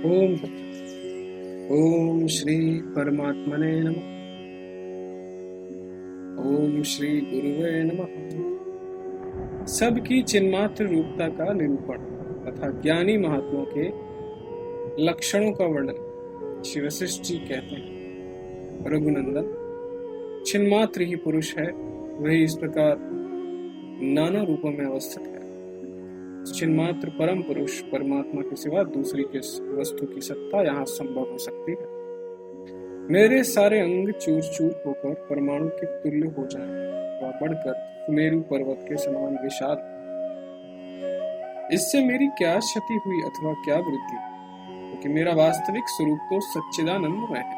ओम ओम श्री परमात्मने नमः। ओम श्री गुरुवे नमः। सबकी चिन्मात्र रूपता का निरूपण तथा ज्ञानी महात्माओं के लक्षणों का वर्णन श्री वशिष्ठ जी कहते हैं, रघुनंदन, चिन्मात्र ही पुरुष है, वही इस प्रकार नाना रूपों में अवस्थित है। चिन्मात्र परम पुरुष परमात्मा के सिवा दूसरी किस वस्तु की सत्ता यहाँ संभव हो सकती है। मेरे सारे अंग चूर चूर होकर परमाणु के तुल्य हो जाएं, वह बढ़कर सुमेरु पर्वत के समान विशाल। इससे मेरी क्या क्षति हुई अथवा क्या वृद्धि, क्योंकि मेरा वास्तविक स्वरूप तो सच्चिदानंदमय है।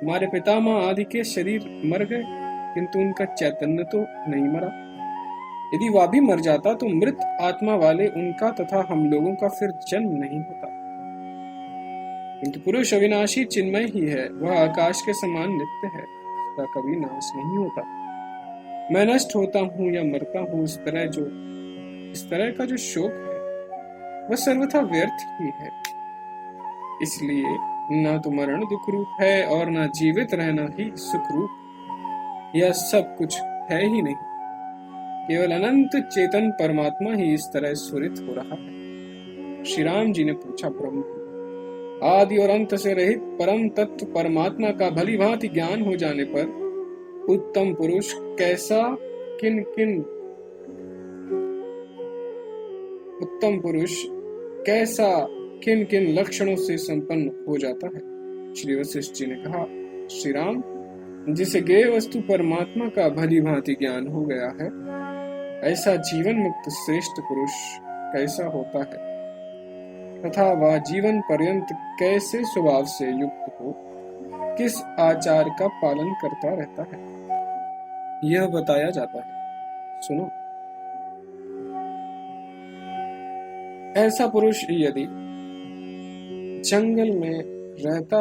हमारे पितामह आदि के शरीर मर गए, किंतु उनका चैतन्य तो नहीं मरा। यदि वह भी मर जाता तो मृत आत्मा वाले उनका तथा हम लोगों का फिर जन्म नहीं होता। किंतु पुरुष अविनाशी चिन्मय ही है, वह आकाश के समान नित्य है, उसका कभी नाश नहीं होता। मैं नष्ट होता हूँ या मरता हूँ, इस तरह का जो शोक है वह सर्वथा व्यर्थ ही है। इसलिए न तो मरण दुख रूप है और न जीवित रहना ही सुख रूप। यह सब कुछ है ही नहीं, केवल अनंत चेतन परमात्मा ही इस तरह स्फुरित हो रहा है। श्री राम जी ने पूछा, ब्रह्म आदि और अंत से रहित परम तत्व परमात्मा का भली भांति ज्ञान हो जाने पर उत्तम पुरुष कैसा किन किन लक्षणों से संपन्न हो जाता है। श्री वशिष्ठ जी ने कहा, श्री राम, जिसे ज्ञेय वस्तु परमात्मा का भली भांति ज्ञान हो गया है, ऐसा जीवन मुक्त श्रेष्ठ पुरुष कैसा होता है तथा वह जीवन पर्यंत कैसे स्वभाव से युक्त हो, किस आचार का पालन करता रहता है, यह बताया जाता है। सुनो, ऐसा पुरुष यदि जंगल में रहता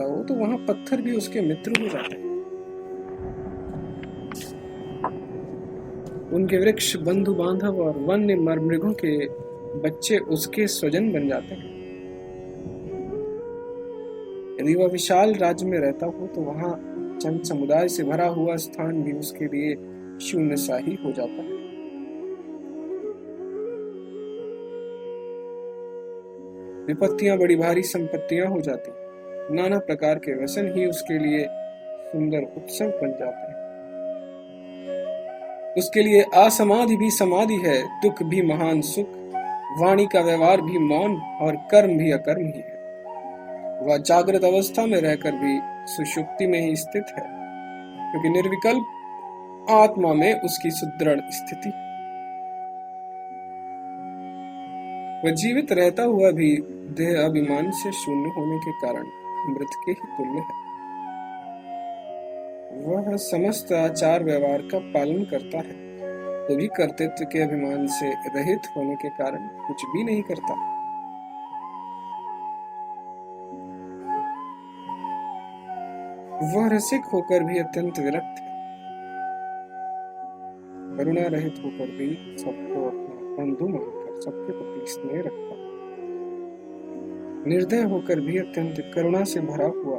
हो तो वहां पत्थर भी उसके मित्र हो जाते हैं। उनके वृक्ष बंधु बांधव और वन्य मृगों के बच्चे उसके स्वजन बन जाते हैं। यदि वह विशाल राज्य में रहता हो तो वहां जन समुदाय से भरा हुआ स्थान भी उसके लिए शून्य सा ही हो जाता है। विपत्तियां बड़ी भारी संपत्तियां हो जाती, नाना प्रकार के व्यसन ही उसके लिए सुंदर उत्सव बन जाते हैं। उसके लिए असमाधि भी समाधि है, दुख भी महान सुख, वाणी का व्यवहार भी मौन और कर्म भी अकर्म ही है। वह जागृत अवस्था में रहकर भी सुषुप्ति में ही स्थित है, क्योंकि निर्विकल्प आत्मा में उसकी सुदृढ़ स्थिति। वह जीवित रहता हुआ भी देह अभिमान से शून्य होने के कारण मृत के ही तुल्य है। वह समस्त आचार व्यवहार का पालन करता है, तो भी कर्तृत्व के अभिमान से रहित होने के कारण कुछ भी नहीं करता। वह रसिक होकर भी अत्यंत विरक्त है, करुणा रहित होकर भी सबको अपना बंधु मानकर सबके प्रति स्नेह रखता, निर्दय होकर भी अत्यंत करुणा से भरा हुआ,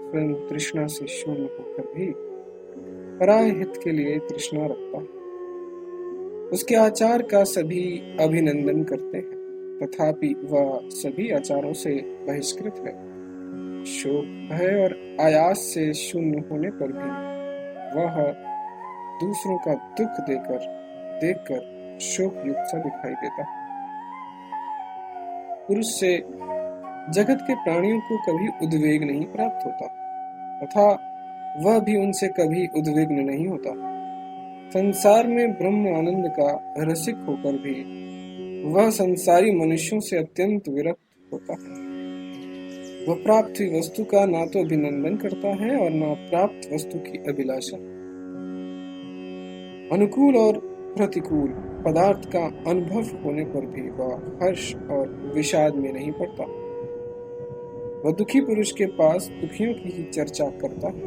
स्वयं तृष्णा से शून्य होकर भी पराय हित के लिए तृष्णा रखता है। उसके आचार का सभी अभिनंदन करते हैं, तथापि वह सभी आचारों से बहिष्कृत है। शोक, भय और आयास से शून्य होने पर भी वह दूसरों का दुख देखकर शोक युक्त सा दिखाई देता है। पुरुष से जगत के प्राणियों को कभी उद्वेग नहीं प्राप्त होता, तथा वह भी उनसे कभी उद्विग्न नहीं होता। संसार में ब्रह्म आनंद का रसिक होकर भी वह संसारी मनुष्यों से अत्यंत विरक्त होता है। वह प्राप्त हुई वस्तु का ना तो अभिनंदन करता है और ना प्राप्त वस्तु की अभिलाषा। अनुकूल और प्रतिकूल पदार्थ का अनुभव होने पर भी वह हर्ष और विषाद में नहीं पड़ता। वह दुखी पुरुष के पास दुखियों की ही चर्चा करता है।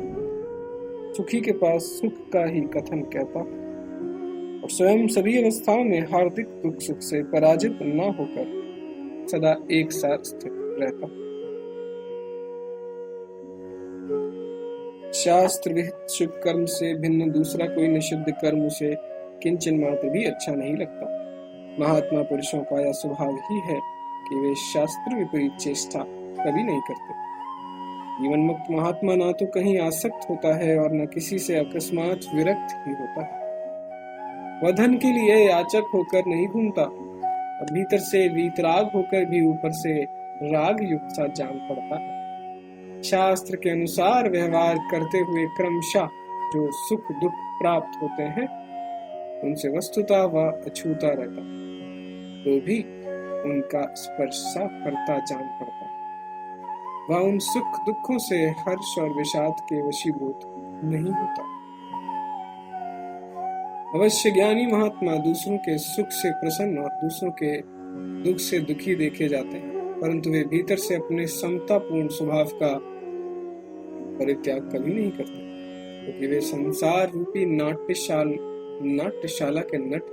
सुखी के पास सुख का ही कथन कहता और स्वयं सभी अवस्थाओं में हार्दिक दुख सुख से पराजित न होकर सदा एक साथ स्थित रहता। शास्त्र विहित शुभ कर्म से भिन्न दूसरा कोई निषिद्ध कर्म उसे किंचन मात्र भी अच्छा नहीं लगता। महात्मा पुरुषों का यह स्वभाव ही है कि वे शास्त्र विपरीत चेष्टा कभी नहीं करते। जीवन मुक्त महात्मा ना तो कहीं आसक्त होता है और न किसी से अकस्मात विरक्त ही होता है। वह धन के लिए याचक होकर नहीं घूमता और भीतर से वीतराग होकर भी ऊपर से राग युक्त सा जान पड़ता है। शास्त्र के अनुसार व्यवहार करते हुए क्रमशः जो सुख दुख प्राप्त होते हैं उनसे वस्तुतः वह अछूता रहता, तो भी उनका स्पर्श करता जान पड़ता। वह उन सुख दुखों से हर्ष और विषाद के वशीभूत नहीं होता। अवश्य ज्ञानी महात्मा दूसरों के सुख से प्रसन्न और दूसरों के दुख से दुखी देखे जाते हैं, परंतु वे भीतर से अपने समतापूर्ण स्वभाव का परित्याग कभी नहीं करते, क्योंकि वे संसार रूपी नाट्यशाला के नट,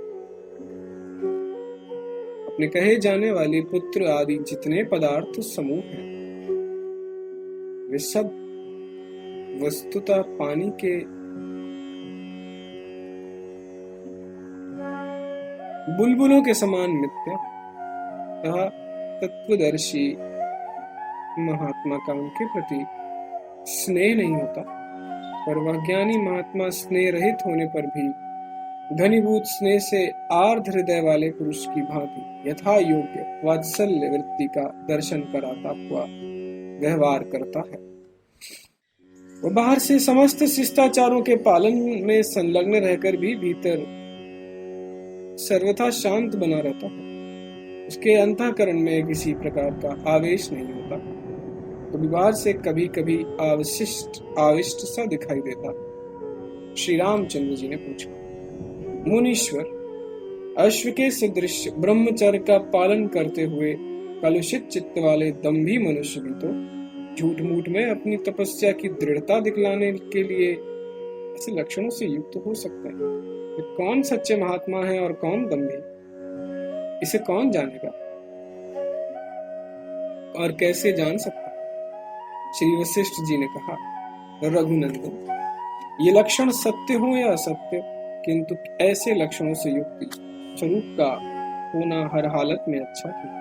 अपने कहे जाने वाले पुत्र आदि जितने पदार्थ समूह हैं वे सब वस्तुतः पानी के बुलबुलों के समान मिथ्या तथा तत्वदर्शी महात्मा का उनके प्रति स्नेह नहीं होता, पर वह ज्ञानी महात्मा स्नेह रहित होने पर भी घनीभूत स्नेह से आर्द्र हृदय वाले पुरुष की भांति यथा योग्य वात्सल्य वृत्ति का दर्शन कराता हुआ व्यवहार करता है। वह बाहर से समस्त शिष्टाचारों के पालन में संलग्न रहकर भी भीतर सर्वथा शांत बना रहता है। उसके अंतःकरण में किसी प्रकार का आवेश नहीं होता, तो बाहर से कभी कभी आविष्ट सा दिखाई देता। श्री रामचंद्र जी ने पूछा, मुनीश्वर, अश्व के सदृश ब्रह्मचर्य का पालन करते हुए कलुषित चित्त वाले दंभी मनुष्य भी तो झूठ मूठ में अपनी तपस्या की दृढ़ता दिखलाने के लिए ऐसे लक्षणों से युक्त हो सकते हैं। कौन सच्चे महात्मा है और कौन दंभी, इसे कौन जानेगा और कैसे जान सकता? श्री वशिष्ठ जी ने कहा, रघुनंदन, ये लक्षण सत्य हो या असत्य, किंतु ऐसे लक्षणों से युक्त स्वरूप का होना हर हालत में अच्छा है।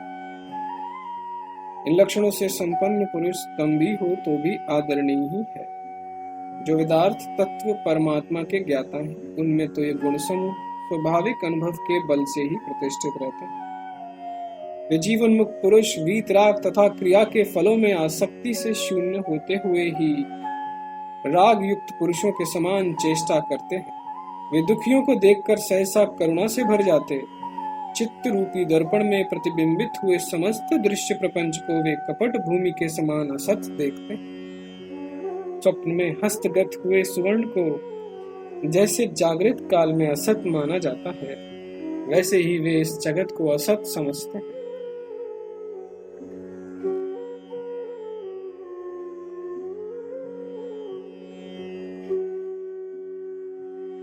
इन लक्षणों से संपन्न पुरुष दंभी हो तो भी आदरणीय ही है। जो वेदार्थ तत्व परमात्मा के ज्ञाता हैं, उनमें तो ये गुण समूह स्वाभाविक अनुभव के बल से ही प्रतिष्ठित रहते हैं। वे जीवन मुक्त पुरुष वीतराग तथा क्रिया के फलों में आसक्ति से शून्य होते हुए ही राग युक्त पुरुषों के समान चेष्टा करते हैं। वे दुखियों को देखकर सहसा करुणा से भर जाते। चित्त रूपी दर्पण में प्रतिबिंबित हुए समस्त दृश्य प्रपंच को वे कपट भूमि के समान असत देखते। स्वप्न में हस्तगत हुए सुवर्ण को जैसे जागृत काल में असत माना जाता है, वैसे ही वे इस जगत को असत समझते हैं।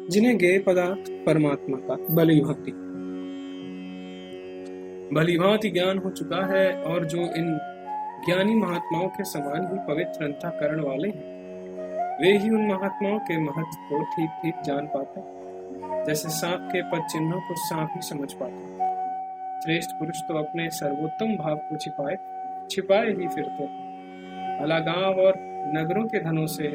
जिन्हें ज्ञेय पदार्थ परमात्मा का भली भांति ज्ञान हो चुका है और जो इन ज्ञानी महात्माओं के समान ही पवित्र अंतःकरण वाले हैं, वे ही उन महात्माओं के महत्व को ठीक ठीक जान पाते हैं, जैसे सांप के पद चिन्हों को सांप ही समझ पाते। श्रेष्ठ पुरुष तो अपने सर्वोत्तम भाव को छिपाए ही फिरते हैं। भला गांव और नगरों के धनों से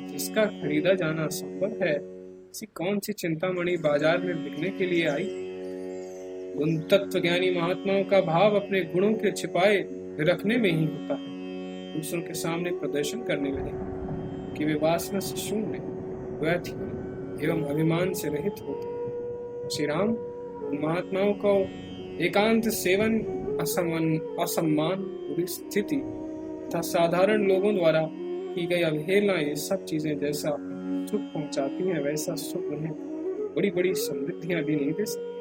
जिसका खरीदा जाना संभव है, ऐसी कौन सी चिंतामणि बाजार में बिकने के लिए आई? उन तत्वज्ञानी महात्माओं का भाव अपने गुणों के छिपाए रखने में ही होता है, दूसरों के सामने प्रदर्शन करने में नहीं, कि वे वासना से शून्य, व्यर्थ एवं अभिमान से रहित होते। श्री राम उन महात्माओं को एकांत सेवन, असम्मान, बुरी स्थिति तथा साधारण लोगों द्वारा की गई अवहेलना, ये सब चीजें जैसा सुख पहुंचाती हैं, वैसा सुख उन्हें बड़ी बड़ी समृद्धियां भी नहीं दे सकती।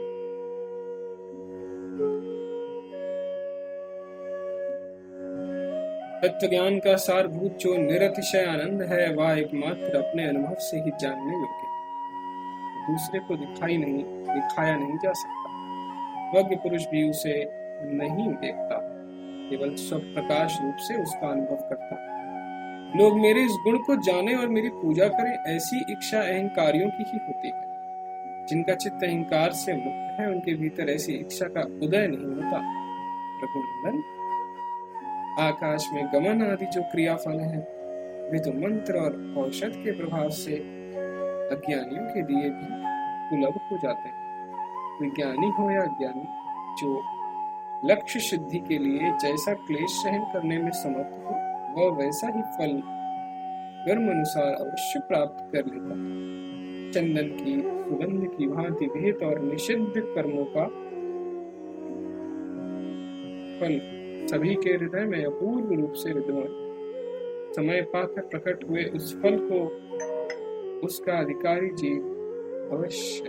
तत्व ज्ञान का सारभूत जो निरतिशय आनंद है, वह एकमात्र अपने अनुभव से ही जानने योग्य है, दूसरे को दिखाया नहीं जा सकता। वज्ञ पुरुष भी उसे नहीं देखता, केवल स्वप्रकाश रूप से उसका अनुभव करता है। लोग मेरे इस गुण को जाने और मेरी पूजा करें, ऐसी इच्छा अहंकारियों की ही होती है। जिनका चित्त अहंकार से मुक्त है, उनके भीतर ऐसी इच्छा का उदय नहीं होता। रघुनंदन, आकाश में गमन आदि जो क्रियाफल है, वे तो मंत्र और औषध के प्रभाव से अज्ञानियों के लिए भी सुलभ हो जाते हैं। विज्ञानी हो या अज्ञानी, जो लक्ष्य सिद्धि के लिए जैसा क्लेश सहन करने में समर्थ हो, वह वैसा ही फल कर्म अनुसार अवश्य प्राप्त कर लेता है। चंदन की सुगंध की भांति विहित और निषिद्ध कर्मों का फल सभी के हृदय में अपूर्व रूप से विद्यमान, समय पाकर प्रकट हुए उस फल को उसका अधिकारी जीव अवश्य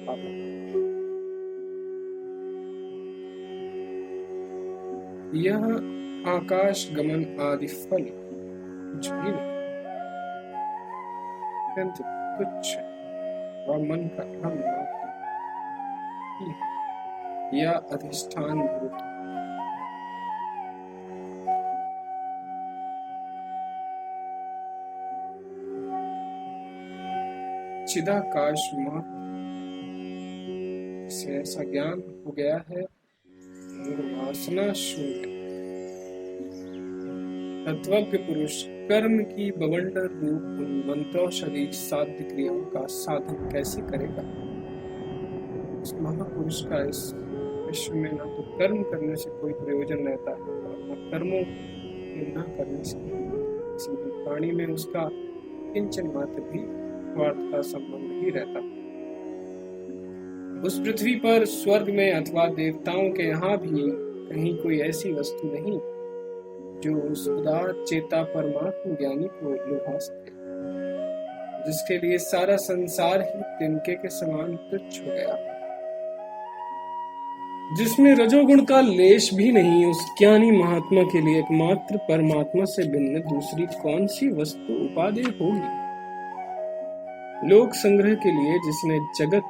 पाता। यह आकाश गमन आदि फल कुछ भी नहीं, अत्यंत तुच्छ और मन का भ्रम या अधिष्ठान भूत। चिदाकाश मात्र से ऐसा ज्ञान हो गया है, वासना शून्य। तत्वज्ञ पुरुष कर्म की बवंडर रूप उन मंत्रौषधि साध्य क्रियाओं का साधन कैसे करेगा? उस महापुरुष का इस विश्व में न तो कर्म करने से कोई प्रयोजन रहता है और न कर्मों के न करने से किसी भी प्राणी में उसका किंचन मात्र भी स्वार्थ का संबंध ही रहता। उस पृथ्वी पर, स्वर्ग में अथवा देवताओं के यहाँ भी कहीं कोई ऐसी वस्तु नहीं जो उस उदार चेता परमात्म ज्ञानी को लुभा सके, जिसके लिए सारा संसार ही तिनके के समान तुच्छ हो गया, जिसमें रजोगुण का लेश भी नहीं। उस ज्ञानी महात्मा के लिए एकमात्र परमात्मा से भिन्न दूसरी कौन सी वस्तु उपादेय होगी? लोक संग्रह के लिए जिसने जगत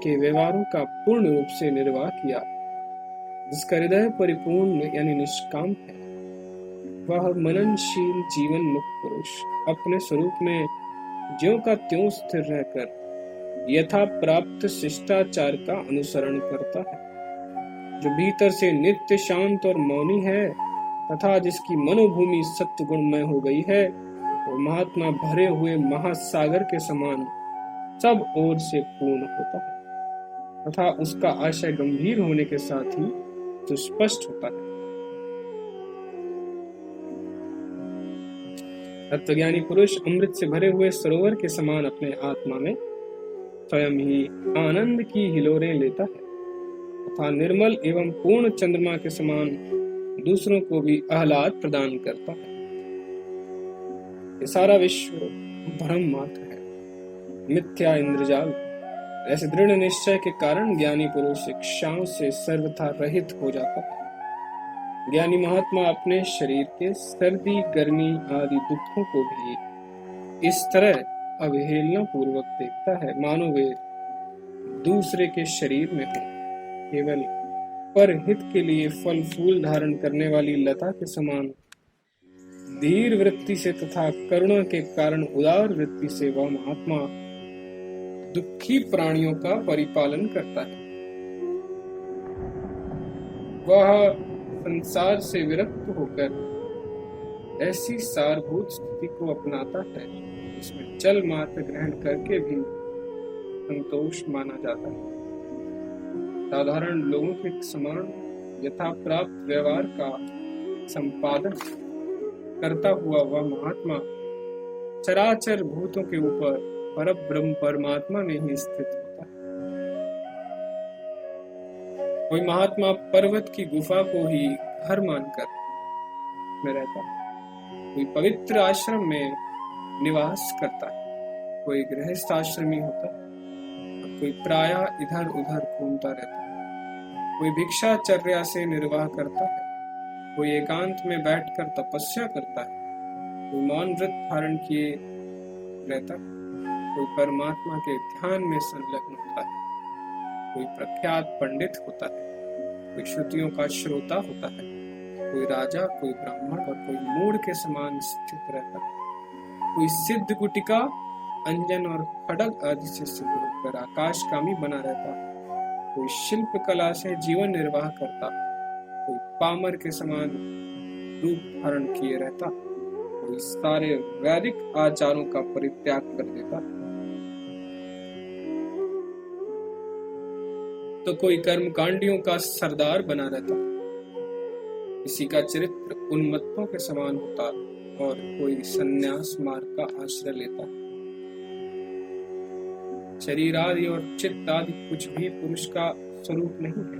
के व्यवहारों का पूर्ण रूप से निर्वाह किया, जिसका हृदय परिपूर्ण यानी निष्काम है, वह मननशील जीवन मुक्त पुरुष अपने स्वरूप में ज्यों का त्यों स्थिर रहकर यथा प्राप्त शिष्टाचार का अनुसरण करता है, जो भीतर से नित्य शांत और मौनी है तथा जिसकी मनोभूमि सत्व गुणमय हो गई है, वो महात्मा भरे हुए महासागर के समान सब ओर से पूर्ण होता है तथा उसका आशय गंभीर होने के साथ ही सुस्पष्ट होता है। तत्वज्ञानी पुरुष अमृत से भरे हुए सरोवर के समान अपने आत्मा में स्वयं ही आनंद की हिलोरें लेता है तथा निर्मल एवं पूर्ण चंद्रमा के समान दूसरों को भी आह्लाद प्रदान करता है। ये सारा विश्व भ्रम मात्र है, मिथ्या इंद्रजाल। ऐसे दृढ़ निश्चय के कारण ज्ञानी पुरुष इच्छाओं से सर्वथा रहित हो जाता है। ज्ञानी महात्मा अपने शरीर के सर्दी गर्मी आदि दुखों को भी इस तरह अवहेलना पूर्वक देखता है मानो वे दूसरे के शरीर में हो, केवल परहित के लिए फल फूल धारण करने वाली लता के समान धीर वृत्ति से तथा करुणा के कारण उदार वृत्ति से वह महात्मा दुखी प्राणियों का परिपालन करता है। वह संसार से विरक्त होकर ऐसी सारभूत स्थिति को अपनाता है जिसमें जल मात्र ग्रहण करके भी संतोष माना जाता है। साधारण लोगों के समान यथा प्राप्त व्यवहार का संपादन करता हुआ वह महात्मा चराचर भूतों के ऊपर परब्रह्म परमात्मा में ही स्थित होता है। कोई महात्मा पर्वत की गुफा को ही घर मानकर में रहता है, कोई पवित्र आश्रम में निवास करता है, कोई गृहस्थ आश्रमी होता है, कोई प्रायः इधर उधर घूमता रहता है, कोई भिक्षाचर्या से निर्वाह करता है, कोई एकांत में बैठकर तपस्या करता है, कोई मौन व्रत धारण किए रहता है, कोई परमात्मा के ध्यान में संलग्न होता है, कोई प्रख्यात पंडित होता है, कोई श्रुतियों का श्रोता होता है, कोई राजा, कोई ब्राह्मण और कोई मूढ़ के समान स्थित रहता है, कोई सिद्ध गुटिका, अंजन और खड़ग आदि से सिद्ध होकर आकाशगामी बना रहता, कोई शिल्प कला से जीवन निर्वाह करता, कोई पामर के समान रूप धारण किए रहता, कोई सारे वैदिक आचारों का परित्याग कर देता, तो कोई कर्मकांडियों का सरदार बना रहता, किसी का चरित्र उन्मत्तों के समान होता और कोई संन्यास मार्ग का आश्रय लेता। शरीर आदि और चित्त आदि कुछ भी पुरुष का स्वरूप नहीं है,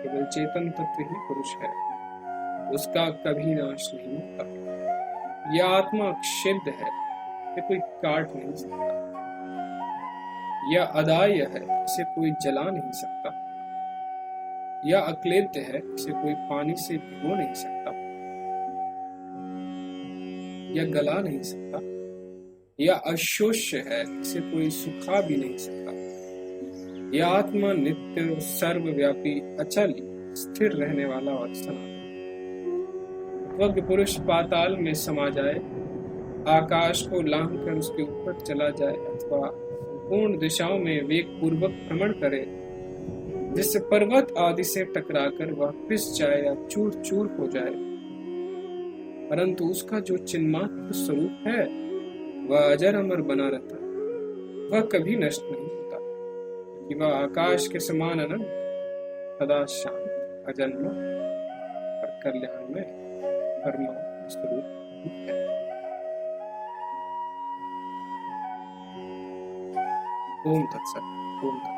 केवल चेतन तत्व ही पुरुष है, उसका कभी नाश नहीं होता। यह आत्मा अक्षेद्य है, इसे कोई काट नहीं सकता। यह अदाह्य है, इसे कोई जला नहीं सकता। यह अक्लेद्य है, इसे कोई पानी से भिगो नहीं सकता। यह गला नहीं सकता। यह अशोष्य है, इसे कोई सुखा भी नहीं सकता। यह आत्मा नित्य, सर्वव्यापी, अचल, स्थिर रहने वाला और सनातन। पुरुष पाताल में समा जाए, आकाश को लांघ कर उसके ऊपर चला जाए अथवा पूर्ण दिशाओं में वेग पूर्वक भ्रमण करे, जिससे पर्वत आदि से टकराकर वह पिस जाए या चूर चूर हो जाए, परंतु उसका जो चिन्मात्र स्वरूप है वह अजर अमर बना रहता है, वह कभी नष्ट नहीं होता, कि वह आकाश के समान अनंत, सदा शांत, अजन्मा और कल्याण में परमात्मा स्वरूप है। ओम तत्सत। ओम तत्सत।